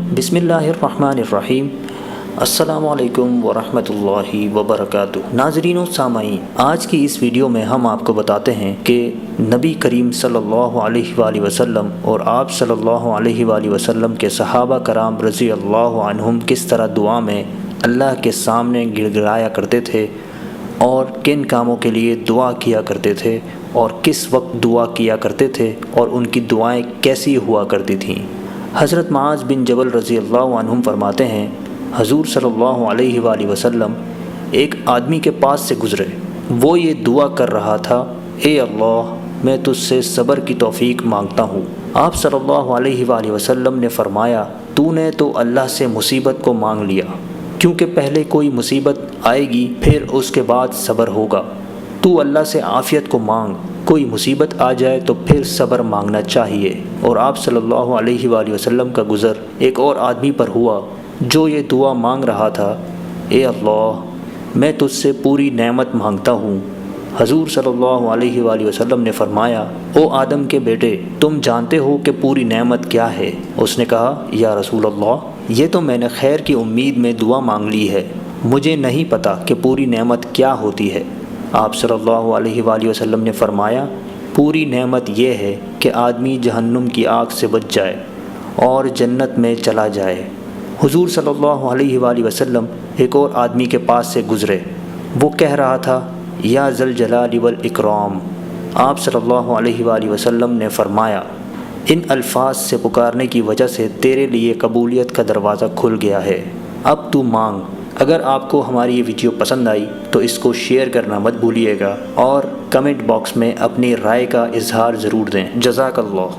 बिस्मिल्लाहिर्रहमानिर्रहीम। अस्सलामु अलैकुम वरहमतुल्लाहि वबरकातुहू। नाज़रीन و सामाईन, आज की इस वीडियो में हम आपको बताते हैं कि नबी करीम सल्लल्लाहु अलैहि वसल्लम और आप सल्लल्लाहु अलैहि वसल्लम के सहाबा कराम रज़ी अल्लाह अन्हुम किस तरह दुआ में अल्लाह के सामने गिड़गिड़ाया करते थे और किन कामों के लिए दुआ किया करते थे और किस वक्त दुआ किया करते थे और उनकी दुआएं कैसी हुआ करती थीं। हज़रत मुआज़ बिन जबल रज़ी अल्लाह अन्हुम फरमाते हैं, हजूर सल्लल्लाहु अलैहि वसल्लम एक आदमी के पास से गुज़रे। वो ये दुआ कर रहा था, ए अल्लाह, मैं तुझसे सब्र की तौफ़ीक मांगता हूँ। आप सल्लल्लाहु अलैहि वसल्लम ने फ़रमाया, तूने तो अल्लाह से मुसीबत को मांग लिया, क्योंकि पहले कोई मुसीबत आएगी फिर उसके बाद सब्र होगा। तू अल्लाह से आफ़ियत को मांग, कोई मुसीबत आ जाए तो फिर सब्र मांगना चाहिए। और आप सल्लल्लाहु अलैहि वसल्लम का गुज़र एक और आदमी पर हुआ जो ये दुआ मांग रहा था, ए अल्लाह, मैं तुझसे पूरी नेमत मांगता हूँ। हजूर सल्लल्लाहु अलैहि वसल्लम ने फ़रमाया, ओ आदम के बेटे, तुम जानते हो कि पूरी नेमत क्या है? उसने कहा, या रसूल अल्लाह, ये तो मैंने खैर की उम्मीद में दुआ मांग ली है, मुझे नहीं पता कि पूरी नेमत क्या होती है। आप सल्लल्लाहु अलैहि वसल्लम ने फ़रमाया, पूरी नेमत ये है कि आदमी जहन्नुम की आग से बच जाए और जन्नत में चला जाए। हुजूर सल्लल्लाहु अलैहि वसल्लम एक और आदमी के पास से गुज़रे। वो कह रहा था, या ज़ल जलाली वल इकराम। आप सल्लल्लाहु अलैहि वसल्लम ने फ़रमाया, इन अल्फाज से पुकारने की वजह से तेरे लिए कबूलियत का दरवाज़ा खुल गया है, अब तू मांग। अगर आपको हमारी ये वीडियो पसंद आई तो इसको शेयर करना मत भूलिएगा और कमेंट बॉक्स में अपनी राय का इजहार ज़रूर दें। जज़ाकल्लाह।